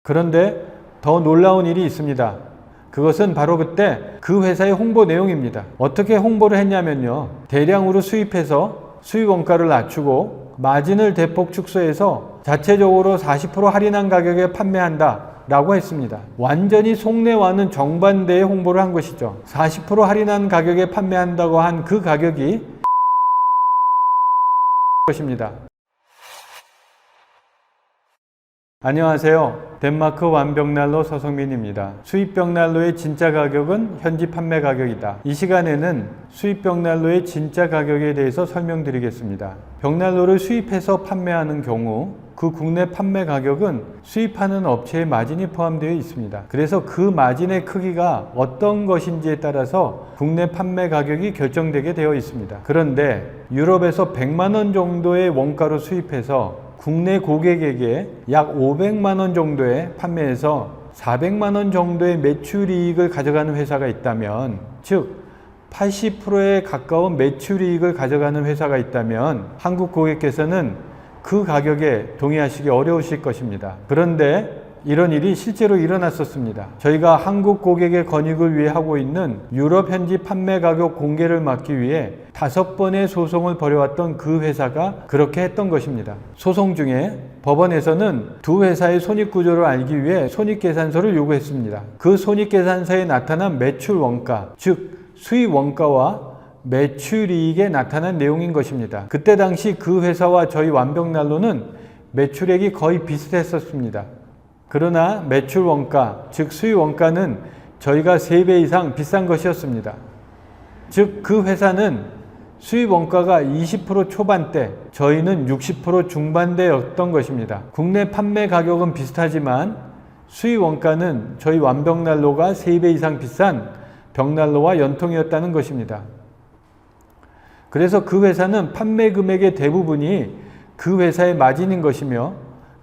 그런데 더 놀라운 일이 있습니다. 그것은 바로 그때 그 회사의 홍보 내용입니다. 어떻게 홍보를 했냐면요. 대량으로 수입해서 수입 원가를 낮추고 마진을 대폭 축소해서 자체적으로 40% 할인한 가격에 판매한다 라고 했습니다. 완전히 속내와는 정반대의 홍보를 한 것이죠. 40% 할인한 가격에 판매한다고 한 그 가격이 것입니다. 안녕하세요. 덴마크 완벽난로 서성민입니다. 수입벽난로의 진짜 가격은 현지 판매 가격이다. 이 시간에는 수입벽난로의 진짜 가격에 대해서 설명드리겠습니다. 벽난로를 수입해서 판매하는 경우 그 국내 판매 가격은 수입하는 업체의 마진이 포함되어 있습니다. 그래서 그 마진의 크기가 어떤 것인지에 따라서 국내 판매 가격이 결정되게 되어 있습니다. 그런데 유럽에서 100만 원 정도의 원가로 수입해서 국내 고객에게 약 500만 원 정도에 판매해서 400만 원 정도의 매출이익을 가져가는 회사가 있다면, 즉 80%에 가까운 매출이익을 가져가는 회사가 있다면 한국 고객께서는 그 가격에 동의하시기 어려우실 것입니다. 그런데 이런 일이 실제로 일어났었습니다. 저희가 한국 고객의 권익을 위해 하고 있는 유럽 현지 판매 가격 공개를 막기 위해 5번의 소송을 벌여왔던 그 회사가 그렇게 했던 것입니다. 소송 중에 법원에서는 두 회사의 손익구조를 알기 위해 손익계산서를 요구했습니다. 그 손익계산서에 나타난 매출 원가, 즉 수입 원가와 매출이익에 나타난 내용인 것입니다. 그때 당시 그 회사와 저희 완벽난로는 매출액이 거의 비슷했었습니다. 그러나 매출 원가, 즉 수입 원가는 저희가 3배 이상 비싼 것이었습니다. 즉 그 회사는 수입 원가가 20% 초반대, 저희는 60% 중반대였던 것입니다. 국내 판매 가격은 비슷하지만 수입 원가는 저희 완벽난로가 3배 이상 비싼 벽난로와 연통이었다는 것입니다. 그래서 그 회사는 판매 금액의 대부분이 그 회사의 마진인 것이며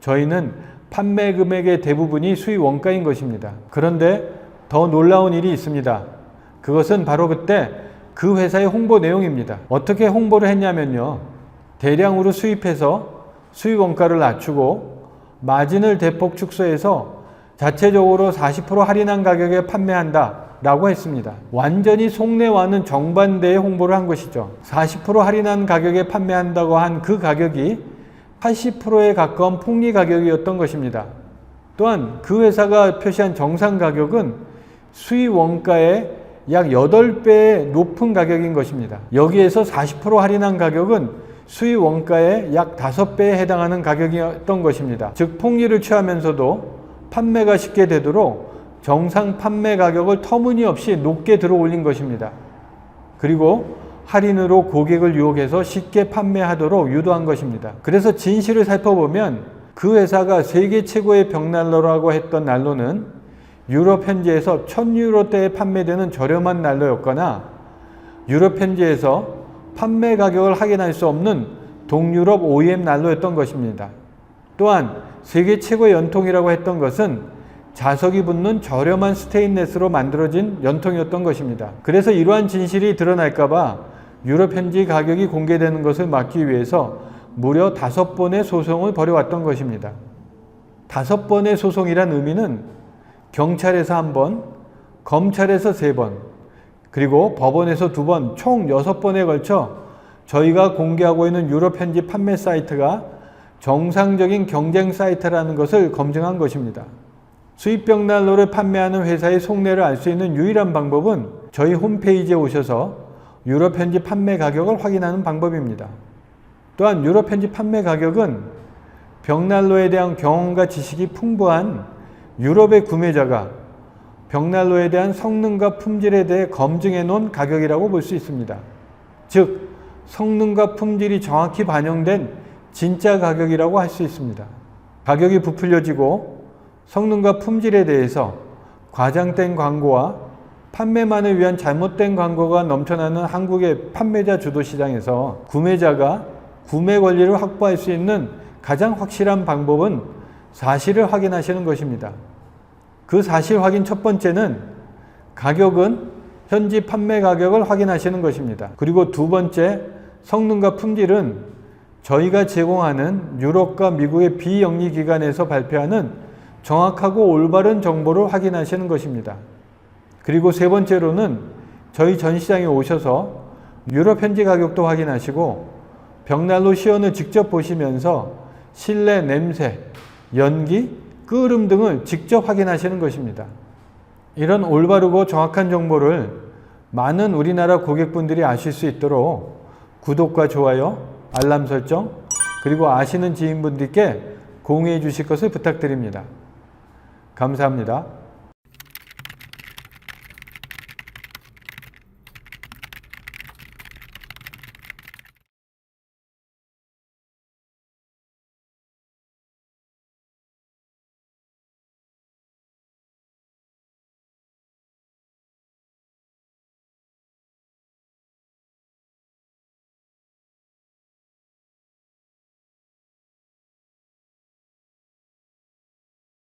저희는 판매 금액의 대부분이 수입 원가인 것입니다. 그런데 더 놀라운 일이 있습니다. 그것은 바로 그때 그 회사의 홍보 내용입니다. 어떻게 홍보를 했냐면요. 대량으로 수입해서 수입 원가를 낮추고 마진을 대폭 축소해서 자체적으로 40% 할인한 가격에 판매한다 라고 했습니다. 완전히 속내와는 정반대의 홍보를 한 것이죠. 40% 할인한 가격에 판매한다고 한 그 가격이 80%에 가까운 폭리 가격이었던 것입니다. 또한 그 회사가 표시한 정상 가격은 수입 원가의 약 8배의 높은 가격인 것입니다. 여기에서 40% 할인한 가격은 수입 원가의 약 5배에 해당하는 가격이었던 것입니다. 즉 폭리를 취하면서도 판매가 쉽게 되도록 정상 판매 가격을 터무니없이 높게 들어 올린 것입니다. 그리고 할인으로 고객을 유혹해서 쉽게 판매하도록 유도한 것입니다. 그래서 진실을 살펴보면 그 회사가 세계 최고의 벽난로라고 했던 난로는 유럽 현지에서 1000유로대에 판매되는 저렴한 난로였거나 유럽 현지에서 판매 가격을 확인할 수 없는 동유럽 OEM 난로였던 것입니다. 또한 세계 최고의 연통이라고 했던 것은 자석이 붙는 저렴한 스테인레스로 만들어진 연통이었던 것입니다. 그래서 이러한 진실이 드러날까봐 유럽 현지 가격이 공개되는 것을 막기 위해서 무려 5번의 소송을 벌여왔던 것입니다. 5번의 소송이란 의미는 경찰에서 1번, 검찰에서 3번, 그리고 법원에서 2번, 총 6번에 걸쳐 저희가 공개하고 있는 유럽 현지 판매 사이트가 정상적인 경쟁 사이트라는 것을 검증한 것입니다. 수입벽난로를 판매하는 회사의 속내를 알 수 있는 유일한 방법은 저희 홈페이지에 오셔서 유럽 현지 판매 가격을 확인하는 방법입니다. 또한 유럽 현지 판매 가격은 벽난로에 대한 경험과 지식이 풍부한 유럽의 구매자가 벽난로에 대한 성능과 품질에 대해 검증해 놓은 가격이라고 볼 수 있습니다. 즉 성능과 품질이 정확히 반영된 진짜 가격이라고 할 수 있습니다. 가격이 부풀려지고 성능과 품질에 대해서 과장된 광고와 판매만을 위한 잘못된 광고가 넘쳐나는 한국의 판매자 주도 시장에서 구매자가 구매 권리를 확보할 수 있는 가장 확실한 방법은 사실을 확인하시는 것입니다. 그 사실 확인 첫 번째는 가격은 현지 판매 가격을 확인하시는 것입니다. 그리고 두 번째, 성능과 품질은 저희가 제공하는 유럽과 미국의 비영리기관에서 발표하는 정확하고 올바른 정보를 확인하시는 것입니다. 그리고 세 번째로는 저희 전시장에 오셔서 유럽 현지 가격도 확인하시고 벽난로 시연을 직접 보시면서 실내 냄새, 연기, 끓음 등을 직접 확인하시는 것입니다. 이런 올바르고 정확한 정보를 많은 우리나라 고객분들이 아실 수 있도록 구독과 좋아요, 알람 설정, 그리고 아시는 지인분들께 공유해 주실 것을 부탁드립니다. 감사합니다.